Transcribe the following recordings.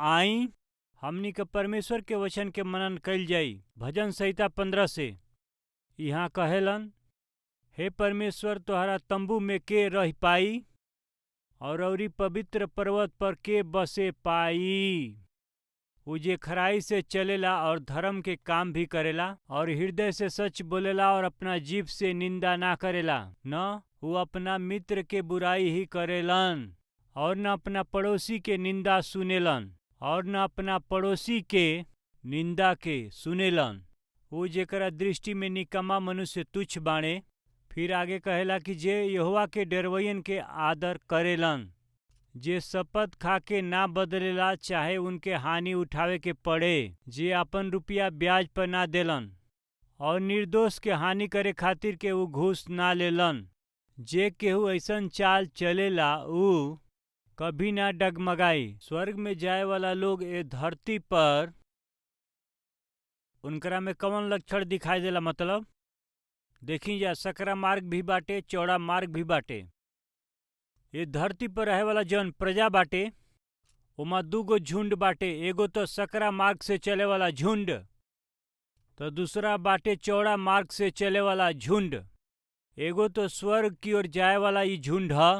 आई हमनी के परमेश्वर के वचन के मनन कइल जाई। भजन संहिता 15 से यहाँ कहेलन, हे परमेश्वर तोहरा तंबू में के रह पाई और औरी पवित्र पर्वत पर के बसे पाई। उ जे खराई से चलेला और धर्म के काम भी करेला और हृदय से सच बोलेला और अपना जीभ से निंदा ना करेला। न वो अपना मित्र के बुराई ही करेलन और न अपना पड़ोसी के निंदा सुनेलन और न अपना पड़ोसी के निंदा के सुनेलन। वो जेकरा दृष्टि में निकम्मा मनुष्य तुच्छ बाणे। फिर आगे कहेला कि जे यहोवा के डरवैयन के आदर करेलन, जे शपथ खा के ना बदलेला चाहे उनके हानि उठावे के पड़े, जे अपन रुपया ब्याज पर ना देलन और निर्दोष के हानि करे खातिर के ऊ घूस ना लेलन। जे केहू ऐसन चाल चलेला ऊ कभी ना डगमगाई। स्वर्ग में जाए वाला लोग ए धरती पर उनकरा में कौन लक्षण दिखाई देला? मतलब देखी जा, सकरा मार्ग भी बाटे, चौड़ा मार्ग भी बाटे। ये धरती पर रहे वाला जौन प्रजा बाटे ओमा दूगो झुंड बाटे। एगो तो सकरा मार्ग से चले वाला झुंड, तो दूसरा बाटे चौड़ा मार्ग से चले वाला झुंड। एगो तो स्वर्ग की ओर जाए वाला ई झुंड है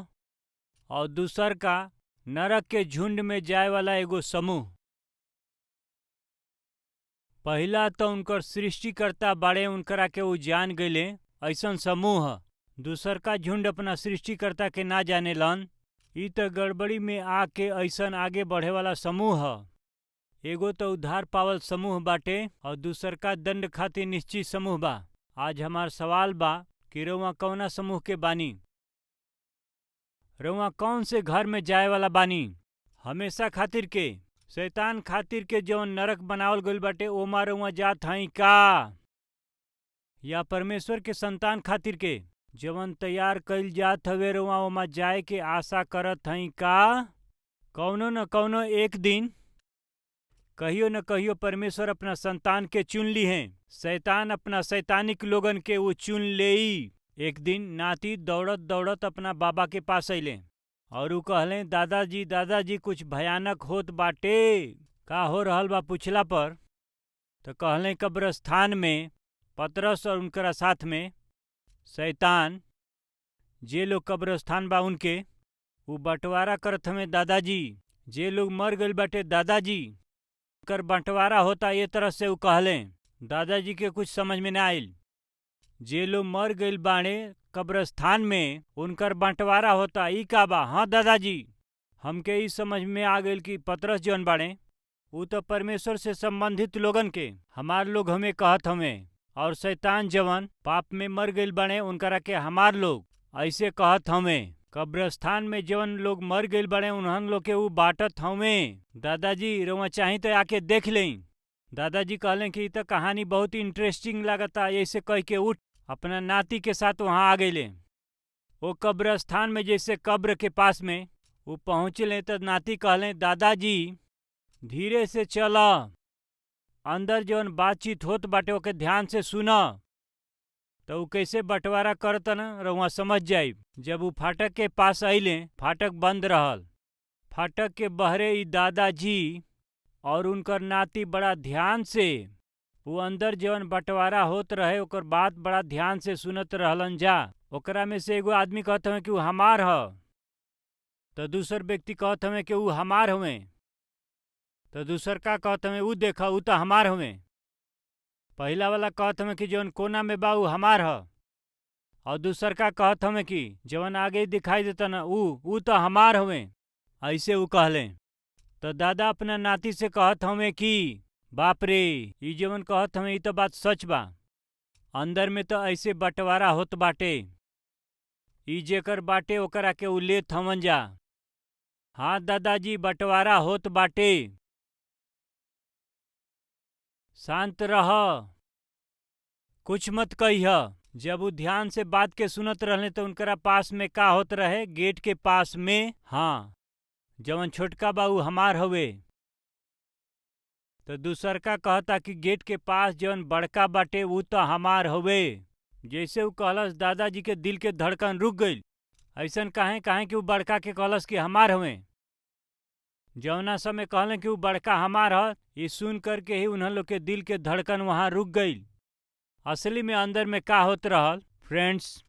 और दूसर का नरक के झुंड में जाए वाला एगो समूह। पहला तो उनकर सृष्टिकर्ता बाड़े, उनकरा के वो जान गईले ऐसन समूह। दूसर का झुंड अपना सृष्टिकर्ता के ना जाने लन। ई तो गड़बड़ी में आके ऐसन आगे बढ़े वाला समूह है। एगो तो उद्धार पावल समूह बाटे और दूसर का दंड खातिर निश्चित समूह बा। आज हमार सवाल बा कि रउआ कौना समूह के बानी? रउआ कौन से घर में जाए वाला बानी? हमेशा खातिर के शैतान खातिर के जौन नरक बनावल गइल बाटे ओमा रउआ जात हई का? या परमेश्वर के संतान खातिर के जवन तैयार कइल जात हवे रउआ ओमा जाए के आशा करत हई का? कौनो न कौनो एक दिन कहियो न कहियो परमेश्वर अपना संतान के चुन ली हैं। शैतान अपना शैतानिक लोगन के वो चुन लेई। एक दिन नाती दौड़त दौड़त अपना बाबा के पास अइले और ऊ कहले, दादाजी दादाजी कुछ भयानक होत बाटे। का हो रहल बा पूछला पर तो कहले, कब्रस्तान में पतरस और उनकरा साथ में शैतान, जे लोग कब्रस्तान बा उनके वो बंटवारा करत हमें दादाजी। जे लोग मर गइल बाटे दादाजी उनकर बंटवारा होता। ये तरह से वो कहले, दादाजी के कुछ समझ में ना आइल। जे लोग मर गइल बाणे कब्रस्तान में उनकर बंटवारा होता, ई का बा? हाँ दादाजी, हमके ई समझ में आ गइल कि पतरस जौन बाणे वो तो परमेश्वर से संबंधित लोगन के हमार लोग हमें कहत हमें, और शैतान जवन पाप में मर गइल बाणे उनकरा के हमार लोग ऐसे कहत हमें। कब्रस्तान में जवन लोग मर गइल बाणे उन्हन लोग के वो बांटत हमें। दादाजी रउआ चाही तो आके देख लें। दादाजी कहले कि ई तो कहानी बहुत इंटरेस्टिंग लागता। ऐसे कह के उठ अपना नाती के साथ वहां आ गईले। वो कब्रस्तान में जैसे कब्र के पास में वो पहुँचले तो नाती कहले, दादाजी धीरे से चला, अंदर जौन बातचीत होत बाटे ओके ध्यान से सुना। तो वो कैसे बंटवारा करता न रउआ समझ जाई। जब वो फाटक के पास अइले, फाटक बंद रहल। फाटक के बहरे ई दादाजी और उनकर नाती बड़ा ध्यान से वो अंदर जवन बंटवारा होत रहे ओकर बात बड़ा ध्यान से सुनत रहलन जा। ओकरा में से एगो आदमी कहत हमें कि वो हमार ह, तो दूसर व्यक्ति कहत हमें कि वो हमार हवे, तो दूसर का कहत हमें वो देखा वो तो हमार हवे। पहला वाला कहत हमें कि जवन कोना में बा वो हमार ह, और दूसर का कहत हमें कि जवन आगे दिखाई देता न वो तो हमार हवे। ऐसे वो कहले। तो दादा अपना नाती से कहत हमें कि बाप रे, ई जवन कहत हमें ई तो बात सच बा। अंदर में तो ऐसे बंटवारा होत बाटे। ई जेकर बाटे ओकरा के उ लेत हवन जा। हाँ दादाजी, बंटवारा होत बाटे। शांत रह, कुछ मत कहिह। जब वो ध्यान से बात के सुनत रहले तो उनकरा पास में का होत रहे? गेट के पास में, हाँ, जवन छोटका बा उ हमार हवे। तो दूसर का कहता कि गेट के पास जवन बड़का बाटे वो तो हमार हवे। जैसे वो कहलस दादाजी के दिल के धड़कन रुक गई। ऐसन काहे कि वो बड़का के कहलस कि हमार हवे। जौना समय कहलन कि ऊ बड़का हमार ह, ये सुन करके ही उन्हन लोग के दिल के धड़कन वहां रुक गई। असली में अंदर में का होत रहल फ्रेंड्स,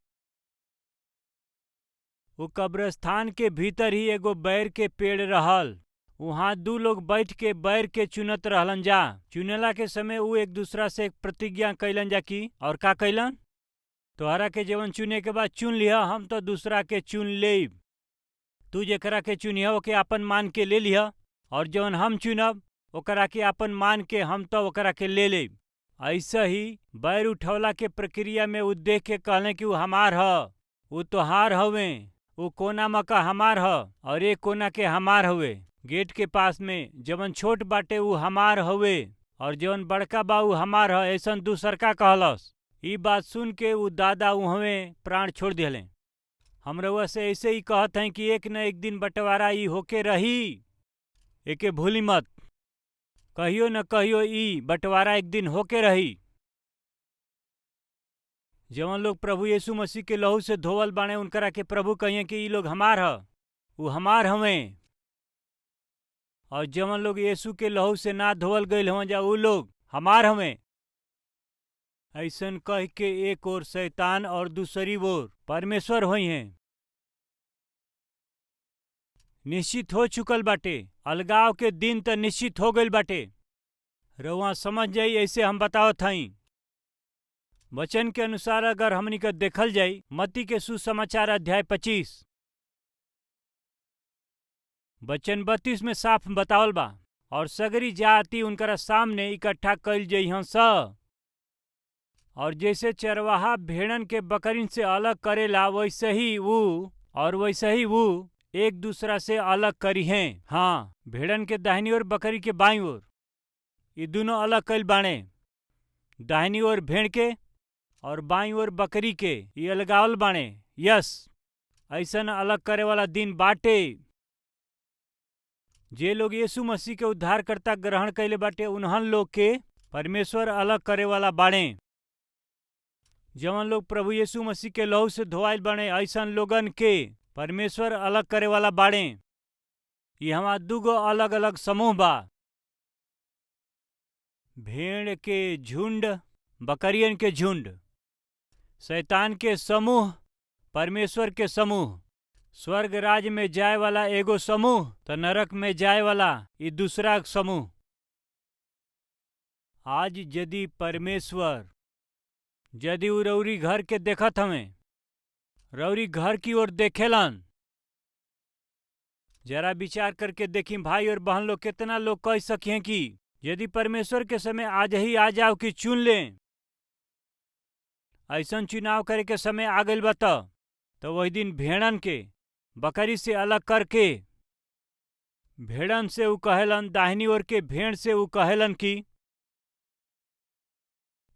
वो कब्रिस्तान के भीतर ही एगो बैर के पेड़ रहल। वहां दू लोग बैठ के बैर के चुनत रहलन जा। चुनेला के समय ऊ एक दूसरा से एक प्रतिज्ञा कैलन जा की, और का कैलन, तोहरा के जवन चुने के बाद चुन लिया, हम तो दूसरा के चुन लेब। तू जेकरा के चुनिया ओके आपन मान के ले लिया, और जवन हम चुनब ओकरा के आपन मान के हम तो ओकरा के ले लेब। ऐसा ही बैर उठौला के प्रक्रिया में ऊ देख के कहले कि ऊ हमार ह, ऊ तोहार हवे, ऊ कोना मका हमार ह और एक कोना के हमार हवे। गेट के पास में जवन छोट बाटे ऊ हमार हवे और जवन बड़का बा ऊ हमार ह, ऐसन दूसरका कहलस। ई बात सुन के ऊ दादा उहवे प्राण छोड़ दिले। हम रउआ से ऐसे ही कहत हैं कि एक न एक दिन बंटवारा ई होके रही, एके भूली मत। कहियो न कहियो ई बंटवारा एक दिन होके रही। जवन लोग प्रभु यीशु मसीह के लहू से धोवल बाणे उनकरा के प्रभु कहिए कि ई लोग हमार ह, ऊ हमार हवे। और जवन लोग यीशु के लहू से ना धोवल गईल हवन जा ऊ लोग हमार हवे। ऐसन कह के एक ओर शैतान और दूसरी ओर परमेश्वर होई हैं। निश्चित हो चुकल बाटे, अलगाव के दिन त निश्चित हो गईल बाटे। रउआ समझ जाई, ऐसे हम बतावत हई। वचन के अनुसार अगर हमनी के देखल जाई, मत्ती के सुसमाचार अध्याय 25 वचन 32 में साफ बतावल बा, और सगरी जाति उनकरा सामने इकट्ठा कइल जइहन स। और जैसे चरवाहा भेड़न के बकरिन से अलग करेला, वैसे ही वो एक दूसरा से अलग करी हैं। हाँ, भेड़न के दाहिनी ओर बकरी के बाईं ओर, ये दोनों अलग कइल बाणे। दाहिनी ओर भेड़ के और बाईं ओर बकरी के ये अलगावल बाणे। यस, ऐसन अलग करे वाला दिन बाटे। जे लोग यीशु मसीह के उद्धारकर्ता ग्रहण कैले बाटे उन्हन लोग के परमेश्वर अलग करे वाला बाणे। जवन लोग प्रभु यीशु मसीह के लहू से धोआइल बाणे, ऐसन लोगन के परमेश्वर अलग करे वाला बाणे। ये हमार दूगो अलग अलग समूह बा, भेड़ के झुंड, बकरियन के झुंड। शैतान के समूह, परमेश्वर के समूह। स्वर्ग राज में जाए वाला एगो समूह, तो नरक में जाए वाला ये दूसरा समूह। आज यदि परमेश्वर यदि उ रउरी घर के देखत हमें, रउरी घर की ओर देखेलन, जरा विचार करके देखी भाई और बहन लोग, कितना लोग कह सकिए कि यदि परमेश्वर के समय आज ही आ जाओ कि चुन लें, ऐसन चुनाव करे के समय आ गइल बा तो वही दिन भेड़न के बकरी से अलग करके, भेड़न से उ कहेलन, दाहिनी ओर के भेड़ से उ कहेलन कि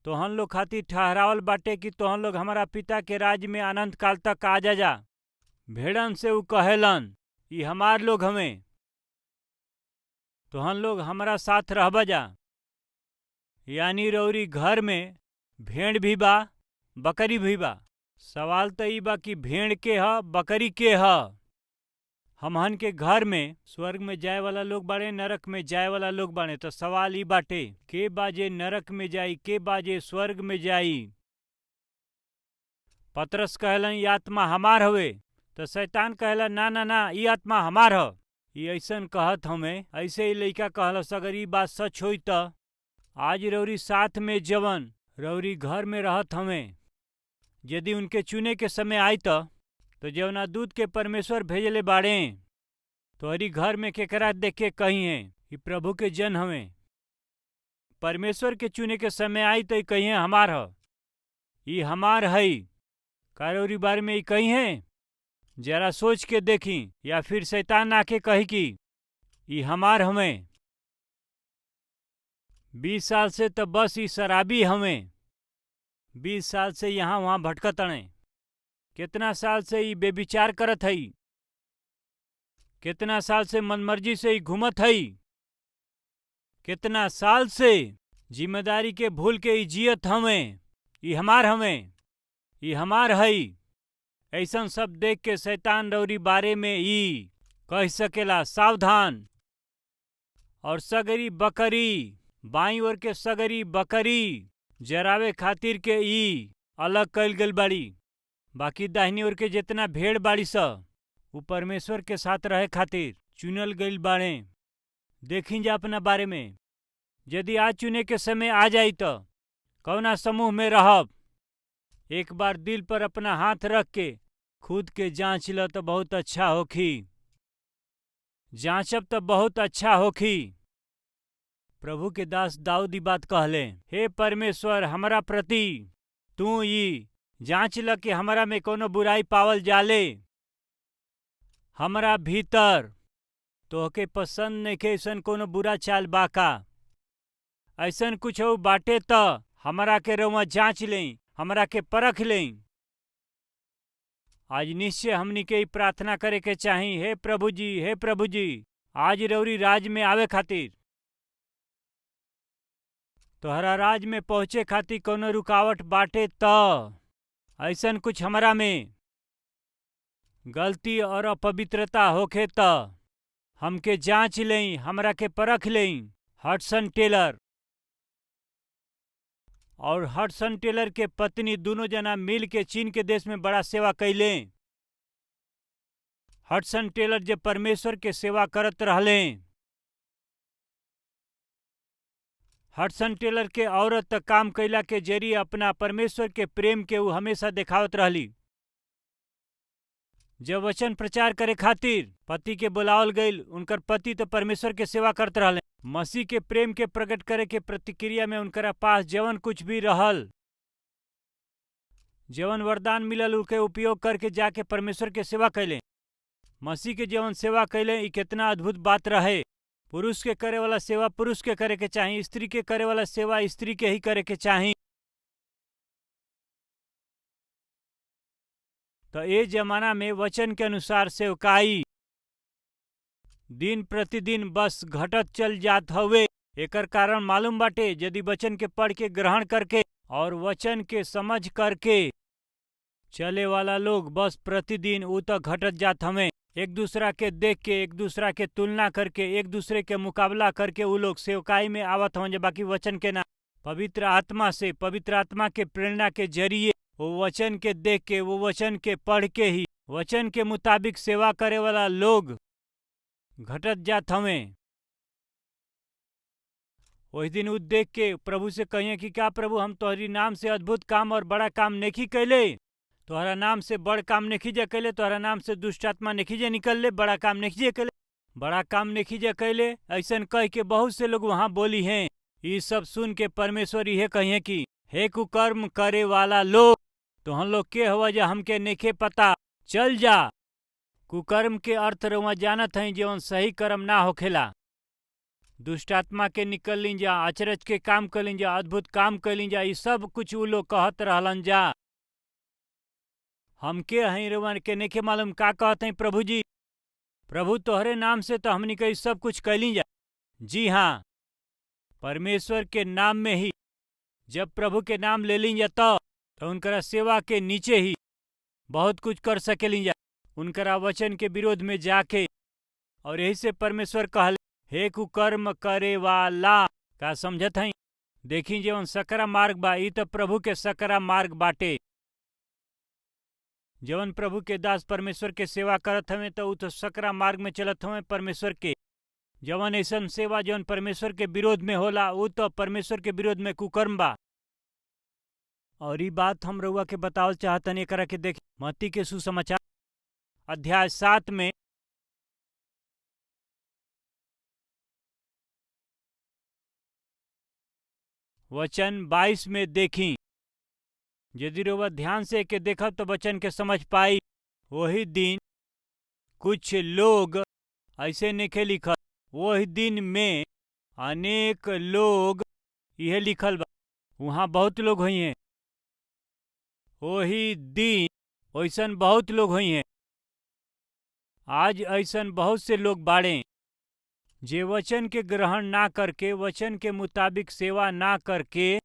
तोहन लोग खातिर ठहरावल बाटे कि तोहन लोग हमारा पिता के राज में अनंत काल तक आ जा। भेड़न से उ कहेलन, ई हमार लोग हमें, तोहन लोग हमारा साथ रहबा जा। यानी रउरी घर में भेड़ भी बा, बकरी भी बा। सवाल तो ई बा कि भेड़ के ह, बकरी के ह। हमहन के घर में स्वर्ग में जाए वाला लोग बाड़े, नरक में जाए वाला लोग बाड़े। तो सवाल ई बाटे, के बाजे नरक में जाई, के बाजे स्वर्ग में जाई। पतरस कहलन ई आत्मा हमार हवे, तो शैतान कहला ना ना ना, ई आत्मा हमार ह। ई ऐसन कहत हमें, ऐसे ही लइका कहलस, अगर ई बात सच होई त आज रउरी साथ में जवन रउरी घर में रहत हमें, यदि उनके चुने के समय आई तो जवना दूध के परमेश्वर भेजले बाड़े, तो हरी घर में केकरा देख के कही है कि प्रभु के जन हमें। परमेश्वर के चुने के समय आई तो कही है हमार ह, ई हमार हई। कारोरी बारे में ई कही है, जरा सोच के देखी, या फिर शैतान आके कही कि ई हमार हमें। 20 साल से तो बस ई शराबी हमें, 20 साल से यहाँ वहाँ भटकत अड़े, कितना साल से ई बेविचार करत हई, कितना साल से मनमर्जी से ई घूमत हई, कितना साल से जिम्मेदारी के भूल के ई जियत हमें। ई हमार हमें, ई हमार हई। ऐसन सब देख के शैतान रउरी बारे में ई कह सकेला, सावधान, और सगरी बकरी बाई ओर के सगरी बकरी जरावे खातिर के ई अलग कइल गइल बाड़ी। बाकी दाहिनी ओर के जितना भेड़ बाड़ी स उ परमेश्वर के साथ रहे खातिर चुनल गइल बाड़े। देखी जा अपना बारे में, यदि आज चुने के समय आ जाई तो कौना समूह में रहब। एक बार दिल पर अपना हाथ रख के खुद के जांच ल तो बहुत अच्छा होखी। जांचब तो बहुत अच्छा होखी। प्रभु के दास दाऊद ई बात कहले, हे परमेश्वर हमरा प्रति तू ई जांच ल कि हमरा में कोनो बुराई पावल जाले। हमरा भीतर तोहके पसंद नइखे ऐसन कोनो बुरा चाल बा का? ऐसन कुछ बाटे त हमरा के रउआ जांच लें, हमरा के परख लें। आज निश्चय हमनी के ई प्रार्थना करे के चाही, हे प्रभु जी आज रउरी राज में आवे खातिर, तोहरा राज में पहुंचे खातिर कोनो रुकावट बाटे त ऐसन कुछ हमरा में गलती और अपवित्रता होखे त हमके जांच लें, हमरा के परख लें। हडसन टेलर और हडसन टेलर के पत्नी दोनों जना मिल के चीन के देश में बड़ा सेवा कैले। हडसन टेलर जब परमेश्वर के सेवा करत रहले, हडसन टेलर के औरत काम कैला के जरिए अपना परमेश्वर के प्रेम के ऊ हमेशा दिखावत रहली। जब वचन प्रचार करे खातिर पति के बुलावल गईल, उनकर पति तो परमेश्वर के सेवा करते रहले। मसीह के प्रेम के प्रकट करे के प्रतिक्रिया में उनकरा पास जवन कुछ भी रहल, जवन वरदान मिलल, उनके उपयोग करके जाके परमेश्वर के सेवा कैले। मसीह के जवन सेवा कैले ई कितना अद्भुत बात रहे। पुरुष के करे वाला सेवा पुरुष के करे के चाही, स्त्री के करे वाला सेवा स्त्री के ही करे के चाही। तो ये जमाना में वचन के अनुसार सेवकाई दिन प्रतिदिन बस घटत चल जात हवे। एकर कारण मालूम बाटे, यदि वचन के पढ़ के ग्रहण करके और वचन के समझ करके चले वाला लोग बस प्रतिदिन ऊ तो घटत जात हमें। एक दूसरा के देख के, एक दूसरा के तुलना करके, एक दूसरे के मुकाबला करके ऊ लोग सेवकाई में आवत हों, बाकी वचन के ना। पवित्र आत्मा से, पवित्र आत्मा के प्रेरणा के जरिए वो वचन के देख के, वो वचन के पढ़ के ही वचन के मुताबिक सेवा करे वाला लोग घटत जात हमें। वही दिन ऊ देख के प्रभु से कहिए कि क्या प्रभु, हम तोहरी नाम से अद्भुत काम और बड़ा काम नहीं कैले, तोहरा नाम से बड़ काम नहीं जे कैले, तोहरा नाम से दुष्ट आत्मा नहीं जे निकलले, बड़ा काम नहीं जे कैले, बड़ा काम नहीं जे कैले, ऐसन कह के बहुत से लोग वहां बोली हैं। ये सब सुन के परमेश्वर यह कहिए कि हे कुकर्म करे वाला लोग, तो हम लोग के हवा जा हमके नेखे पता, चल जा। कुकर्म के अर्थ रउआ जानत हैं, जीवन सही कर्म ना होखेला। दुष्ट आत्मा के निकल लीन जा, अचरज के काम कर लीन जा, अद्भुत काम कर लीन जा, ये सब कुछ ऊ लोग कहत रहलन जा। हमके हैं रउआ के नेखे मालूम का कहत हैं प्रभु जी, प्रभु तोहरे नाम से तो हमनी के सब कुछ कैली जा। जी हाँ, परमेश्वर के नाम में ही जब प्रभु के नाम ले लीन जा तो उनकरा सेवा के नीचे ही बहुत कुछ कर सकेली जा, उनकरा वचन के विरोध में जाके। और यही से परमेश्वर कहले, हे कुकर्म करे वाला, का समझत हैं? देखी जवन सकरा मार्ग बा, ई तो प्रभु के सकरा मार्ग बाटे। जवन प्रभु के दास परमेश्वर के सेवा करत हमें तो ऊ तो सकरा मार्ग में चलत हमें परमेश्वर के। जवन ऐसन सेवा जवन परमेश्वर के विरोध में होला, ऊ तो परमेश्वर के विरोध में कुकर्म बा। और ये बात हम रउआ के बतावल चाहतन, एकरा के देख मत्ती के सुसमाचार अध्याय 7 में वचन 22 में देखी। यदि रउआ ध्यान से के देखब तो वचन के समझ पाई। वही दिन कुछ लोग ऐसे नेखे लिखल, वही दिन में अनेक लोग, यह लिखल बा, वहाँ बहुत लोग हुई हैं। वही दिन ऐसन बहुत लोग हुई हैं। आज ऐसन बहुत से लोग बाड़े जे वचन के ग्रहण ना करके, वचन के मुताबिक सेवा ना करके,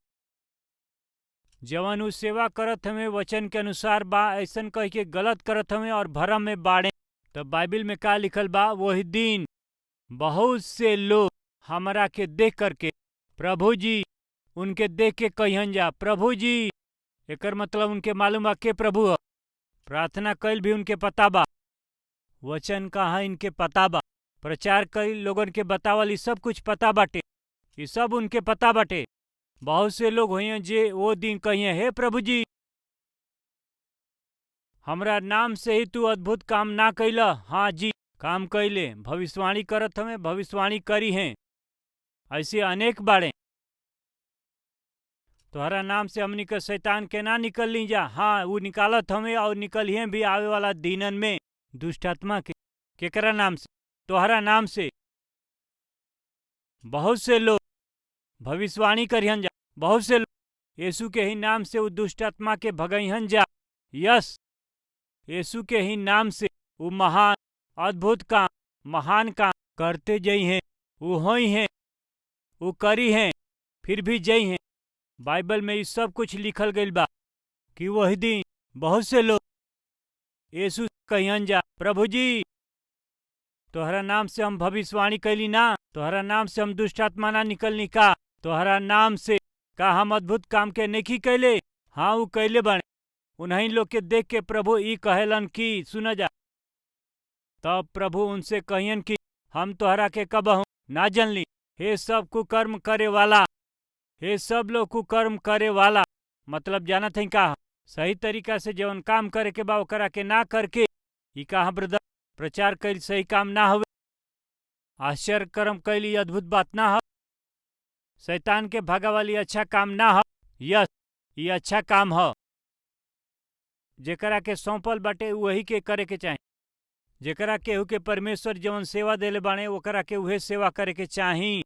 जवन उ सेवा करत हमें वचन के अनुसार बा ऐसन कह के गलत करत हमें और भरम में बाड़े। तो बाइबिल में का लिखल बा, वही दिन बहुत से लोग हमरा के देख करके प्रभु जी उनके देख के कहियन जा प्रभु जी। एकर मतलब उनके मालूम बा के प्रभु ह। प्रार्थना कईल भी उनके पता बा, वचन कहा इनके पता बा, प्रचार कईल लोगन के बतावल, ई सब कुछ पता बाटे, ई सब उनके पता बाटे। बहुत से लोग होइए जे वो दिन कहिए हे प्रभु जी, हमरा नाम से ही तू अद्भुत काम ना कैला। हाँ जी, काम कैले, भविष्यवाणी करत हमें, भविष्यवाणी करी हैं, ऐसे अनेक बाड़े। तोहरा नाम से हमनी के शैतान के ना निकल ली जा। हाँ, वो निकालत हमें और निकलिए भी आवे वाला दीनन में दुष्ट आत्मा के। केकरा नाम से? तोहरा नाम से। बहुत से लोग भविष्यवाणी करिहन जा, बहुत से लोग यीशु के ही नाम से वो दुष्ट आत्मा के भगइहन जा। यस, यीशु के ही नाम से वो महान अद्भुत काम, महान काम करते जई हैं, वो होई हैं, वो करी हैं, फिर भी जई हैं। बाइबल में ये सब कुछ लिखल गईल बा कि वही दिन बहुत से लोग यीशु कहियन जा प्रभु जी, तोहरा नाम से हम भविष्यवाणी कैली ना, तोहरा नाम से हम दुष्ट आत्मा ना निकलनी का, तोहरा नाम से का हम अद्भुत काम के नहीं कैले। हाँ, वो कैले बने। उन्हीं लोग के देख के प्रभु ई कहेलन कि सुना जा। तब प्रभु उनसे कहियन कि हम तोहरा के कबहू ना जनली। हे सब कुकर्म करे वाला, हे सब लोग कुकर्म करे वाला, मतलब जानत है का सही तरीका से जवन काम करे के बा ओकरा के ना करके ई कहा ब्रदर प्रचार कैल सही काम ना हुए, आश्चर्य कर्म कैली अद्भुत बात ना हो, शैतान के भागा वाली अच्छा काम ना हो। यस, ये अच्छा काम हो, जेकरा के सौंपल बाटे वही के करे के चाही। जेकरा केहू के परमेश्वर जवन सेवा देले बाणे ओकरा के उहे सेवा करे के चाही।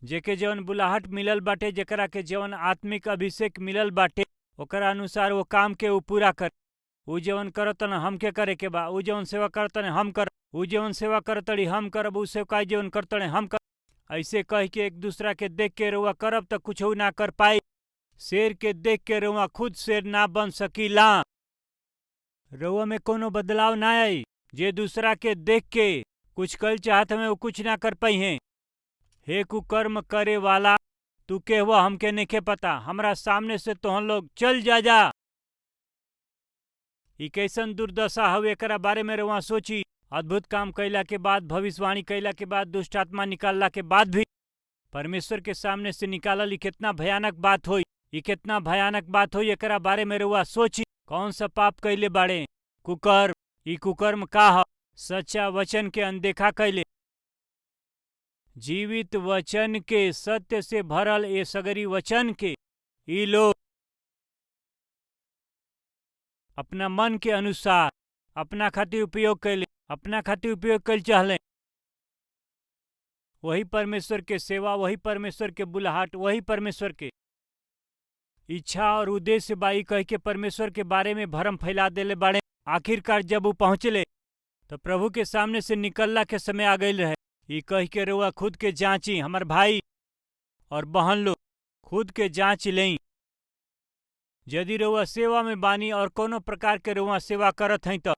जेके जवन बुलाहट मिलल बाटे, जेकरा के जवन आत्मिक अभिषेक मिलल बाटे, ओकरा अनुसार वो काम के वो पूरा कर। उ जवन करतन हमके करे के बा, उ जवन सेवा करतन हम कर, उ जवन सेवा करतड़ी हम करब, उ सेवकाई जवन करतड़े हम कर। ऐसे कह के एक दूसरा के देख के रउआ करब त कुछ ना कर पाई। शेर के देख के रउआ खुद शेर ना बन सकीला। रउआ में कोनो बदलाव ना आई। जे दूसरा के देख के कुछ कल चाहत हमें वो कुछ ना कर पाई हैं। हे कुकर्म करे वाला, तू कहवा हमके नइखे पता, हमरा सामने से तोहन लोग चल जा। ई कैसन दुर्दशा हवे एकरा बारे में रउआ सोची। अद्भुत काम कैला के बाद, भविष्यवाणी कैला के बाद, दुष्ट आत्मा निकालला के बाद भी परमेश्वर के सामने से निकालल, ई कितना भयानक बात होई, ई कितना भयानक बात होई। एकरा बारे में रउआ सोची। कौन सा पाप कैले बाड़े? कुकर्म। ई कुकर्म का ह? सच्चा वचन के अनदेखा कैले, जीवित वचन के, सत्य से भरल ए सगरी वचन के ई लोग अपना मन के अनुसार अपना खातिर उपयोग कैले, अपना खातिर उपयोग कैल चाहले। वही परमेश्वर के सेवा, वही परमेश्वर के बुलाहट, वही परमेश्वर के इच्छा और उद्देश्य बाई कह के परमेश्वर के बारे में भरम फैला देले बाड़े। आखिरकार जब वो पहुंचले तो प्रभु के सामने से निकलला के समय आ गई रहे। ई कह के रउआ खुद के जांची, हमार भाई और बहन लोग खुद के जांच लें। यदि रउआ सेवा में बानी और कोनो प्रकार के रउआ सेवा करत हई तो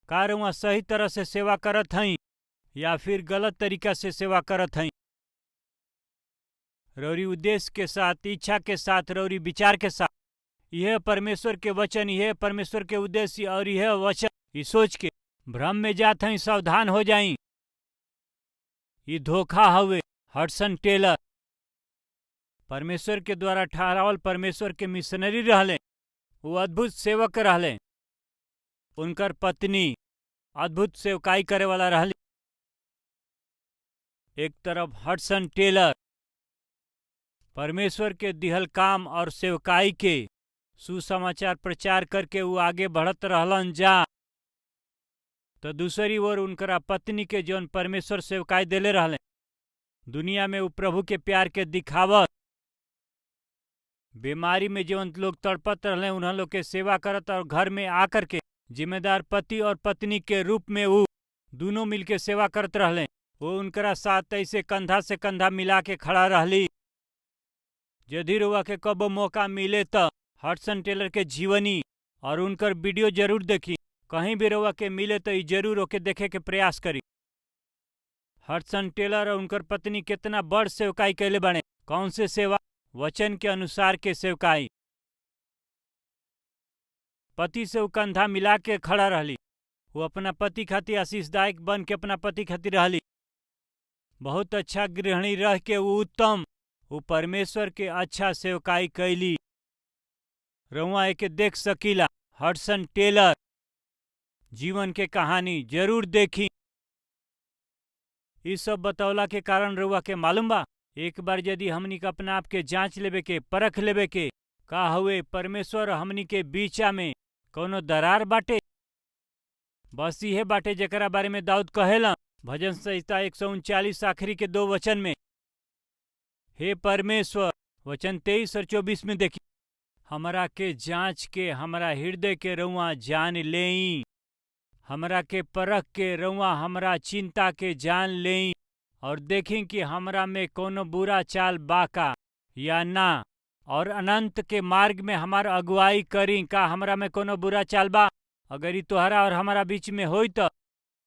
का रउआ सही तरह से सेवा करत हई या फिर गलत तरीका से सेवा करत हई। रौरी उद्देश्य के साथ, इच्छा के साथ, रौरी विचार के साथ, यह परमेश्वर के वचन, यह परमेश्वर के उद्देश्य और यह वचन, ये सोच के भ्रम में जात हई, सावधान हो जाई। ये धोखा हवे। हडसन टेलर परमेश्वर के द्वारा ठहरावल परमेश्वर के मिशनरी रहले, वो अद्भुत सेवक रहले। उनकर पत्नी अद्भुत सेवकाई करे वाला रहली। एक तरफ हडसन टेलर परमेश्वर के दिहल काम और सेवकाई के सुसमाचार प्रचार करके वो आगे बढ़त रहलन जा, तो दूसरी ओर उनकरा पत्नी के जौन परमेश्वर सेवकाई देले रहले, दुनिया में वो प्रभु के प्यार के दिखावत, बीमारी में जौन लोग तड़पत रहले उन्हें लोग के सेवा करत और घर में आकर के जिम्मेदार पति और पत्नी के रूप में वो दोनों मिलके सेवा करत रहले। वो उनकरा साथ ऐसे कंधा से कंधा मिला के खड़ा रहली। यदि रउआ के कब मौका मिले तो हडसन टेलर के जीवनी और उनकर वीडियो जरूर देखी। कहीं भी रउआ के मिले तो जरूर ओके देखे के प्रयास करी। हडसन टेलर और उनकर पत्नी कितना बड़ सेवकाई कैले बने। कौन से सेवा? वचन के अनुसार के सेवकाई। पति से वो कंधा मिला के खड़ा रहली। वो अपना पति खातिर आशीषदायक बन के अपना पति खातिर रहली। बहुत अच्छा गृहिणी रह के वो उत्तम वो परमेश्वर के अच्छा सेवकाई कैली। रउआ एके देख सकीला। हडसन टेलर जीवन के कहानी जरूर देखी। इस सब बतौला के कारण रउआ के मालूम बा, एक बार यदि हमनी के अपना आप के जांच लेवे के, परख लेवे के का हुए परमेश्वर हमनी के बीचा में कोनो दरार बाटे। बस इहे बाटे जेकरा बारे में दाऊद कहेला भजन संहिता 139 आखिरी के 2 वचन में, हे परमेश्वर, वचन 23 और 24 में देखी, हमरा के जांच के हमरा हृदय के रउआ जान लेई। हमरा के परख के रउआ हमरा चिंता के जान लेई और देखी कि हमरा में कोनो बुरा चाल बाका या ना, और अनंत के मार्ग में हमार अगुवाई करी। का हमरा में कोनो बुरा चाल बा? अगर ई तोहरा और हमारा बीच में होई तो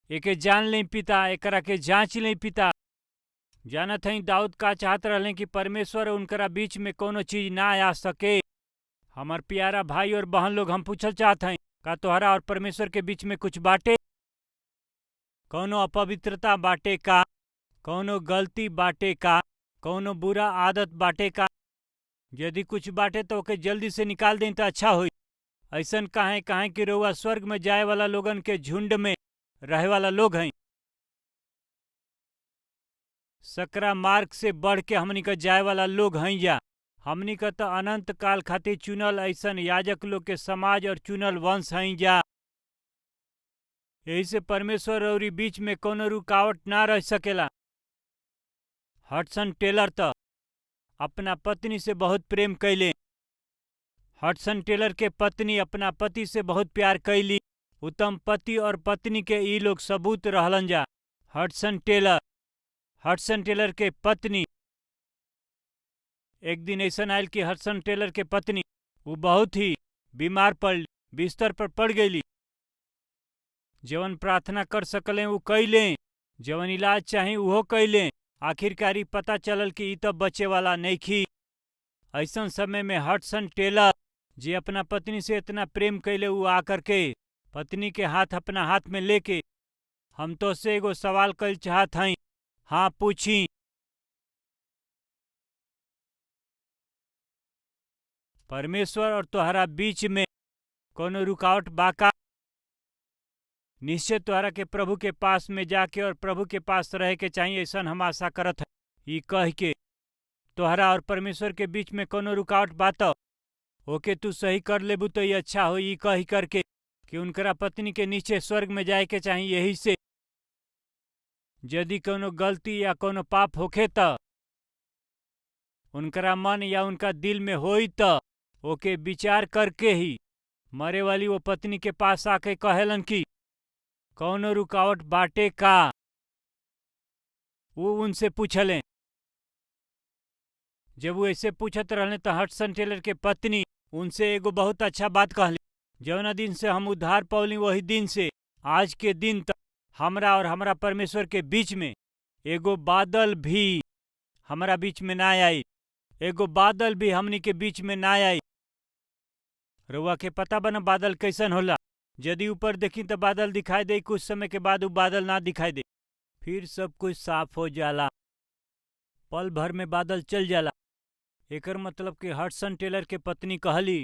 एके जान ले पिता, एकरा के जांच ले पिता। जानत हई दाऊद का चाहत रहले कि परमेश्वर उनकरा बीच में कोनो चीज ना आ सके। हमार प्यारा भाई और बहन लोग, हम पूछल चाहत हई, का तोहरा और परमेश्वर के बीच में कुछ बाटे? कौनो अपवित्रता बाटे का? कौनो गलती बाटे का? कौनो बुरा आदत बाटे का? यदि कुछ बाटे तो ओके जल्दी से निकाल दें तो अच्छा होई। ऐसन काहे कि रउआ स्वर्ग में जाए वाला लोगन के झुंड में रहे वाला लोग हैं। सकरा मार्ग से बढ़ के हमनी का जाए वाला लोग हैं। या हमनी का तो अनंत काल खातिर चुनल ऐसन याजक लोग के समाज और चुनल वंश हैं। जा यही से परमेश्वर और बीच में कोनो रुकावट ना रह सकेला। हडसन टेलर तो अपना पत्नी से बहुत प्रेम कैले। हडसन टेलर के पत्नी अपना पति से बहुत प्यार कैली। उत्तम पति और पत्नी के ई लोग सबूत रहलन जा। हडसन टेलर के पत्नी एक दिन ऐसा आयल कि हडसन टेलर के पत्नी वो बहुत ही बीमार पड़, बिस्तर पर पड़ गईली। जवन प्रार्थना कर सकले वो कैले, जवन इलाज चाहे वो कैले। आखिरकारी पता चलल कि ई तो बचे वाला नहीं खी। ऐसा समय में हडसन टेलर जे अपना पत्नी से इतना प्रेम कैले, वो आकर के पत्नी के हाथ अपना हाथ में लेके, हम तो से एगो सवाल कल चाहत हई। हाँ पूछी। परमेश्वर और तोहरा बीच में कोनो रुकावट बाका? निश्चय तोहरा के प्रभु के पास में जाके और प्रभु के पास रहे के चाहिए, ऐसा हम आशा करत है। ई कह के तोहरा और परमेश्वर के बीच में कोनो रुकावट बात ओके तू सही कर लेबू तो ये अच्छा हो। ई कही करके कि उनकरा पत्नी के नीचे स्वर्ग में जाए के चाहिए। यही से यदि कोनो गलती या कोनो पाप होखे तो उनकरा मन या उनका दिल में होई तो ओके विचार करके ही मरे वाली वो पत्नी के पास आके कहेलन कि कौनो रुकावट बाटे का? वो उनसे पूछलें। जब वो ऐसे पूछत रहले तो हडसन टेलर के पत्नी उनसे एगो बहुत अच्छा बात कहली। जौना दिन से हम उद्धार पौली वही दिन से आज के दिन तक हमरा और हमरा परमेश्वर के बीच में एगो बादल भी हमरा बीच में ना आई। एगो बादल भी हमनी के बीच में ना आई। रउआ के पता बना बादल कैसन होला? यदि ऊपर देखी तो बादल दिखाई दे, कुछ समय के बाद वो बादल ना दिखाई दे, फिर सब कुछ साफ हो जाला, पल भर में बादल चल जाला। एकर मतलब कि हडसन टेलर के पत्नी कहली,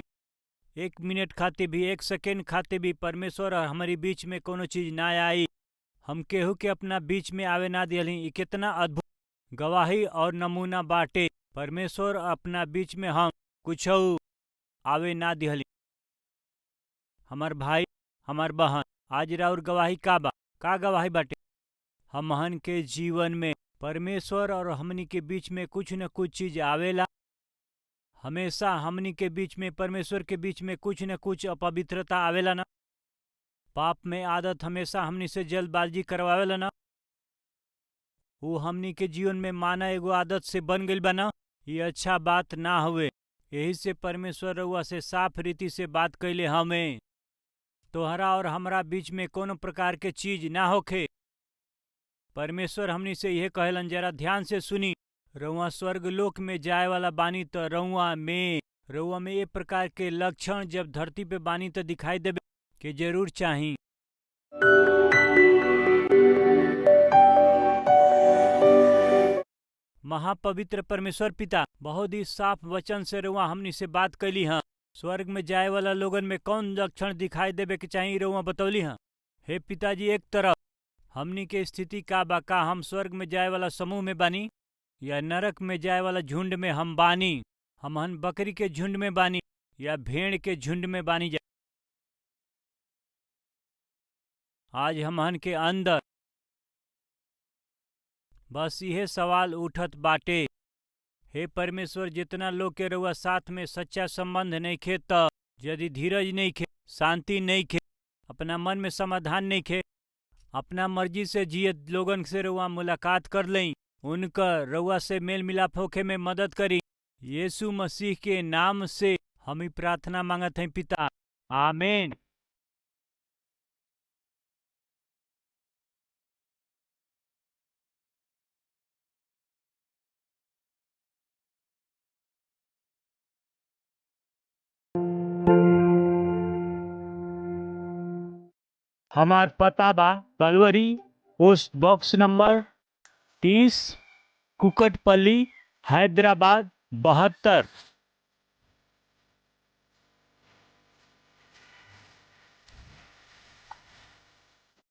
1 मिनट खाते भी 1 सेकेंड खाते भी परमेश्वर और हमारी बीच में कोनो चीज ना आई। हम केहू के अपना बीच में आवे ना दियली। ई कितना अद्भुत गवाही और नमूना बाटे। परमेश्वर अपना बीच में हम कुछ आवे ना दिहली। हमार भाई, हमार बहन, आज राउर गवाही का बा? का गवाही बाटे? हमहन के जीवन में परमेश्वर और हमनी के बीच में कुछ न कुछ चीज आवेला। हमेशा हमनी के बीच में परमेश्वर के बीच में कुछ न कुछ अपवित्रता आवेला ना। पाप में आदत हमेशा हमनी से जल्दबाजी करवावेला ना। वो हमनी के जीवन में माना एगो आदत से बन गइल बा ना। ये अच्छा बात ना हुए। यही से परमेश्वर रउआ से साफ रीति से बात कैले, हमें तोहरा और हमरा बीच में कोनो प्रकार के चीज ना होखे। परमेश्वर हमनी से यह कहलन, जरा ध्यान से सुनी। रउआ स्वर्ग लोक में जाए वाला बानी तो रउआ में ये प्रकार के लक्षण जब धरती पे बानी तो दिखाई देवे के जरूर चाही। महापवित्र परमेश्वर पिता, बहुत ही साफ वचन से रउआ हमनी से बात कैली हाँ। स्वर्ग में जाए वाला लोगन में कौन लक्षण दिखाई देवे के चाहिए रउआ बतौली हाँ। हे पिताजी, एक तरफ हमनी के स्थिति का बा, का हम स्वर्ग में जाए वाला समूह में बानी या नरक में जाए वाला झुंड में हम बानी? हमहन बकरी के झुंड में बानी या भेड़ के झुंड में बानी जा? आज हमहन के अंदर बस यह सवाल उठत बाटे। हे परमेश्वर, जितना लोग के रउआ साथ में सच्चा संबंध नहीं खे, त यदि धीरज नहीं खे, शांति नहीं खे, अपना मन में समाधान नहीं खे, अपना मर्जी से जिए लोगन से रउआ मुलाकात कर लें, उनका रउआ से मेल मिलाप होखे में मदद करी। यीशु मसीह के नाम से हम ही प्रार्थना मांगत हैं पिता, आमीन। हमार पता बा Calvary post box number 30, Kukatpally, Hyderabad 72।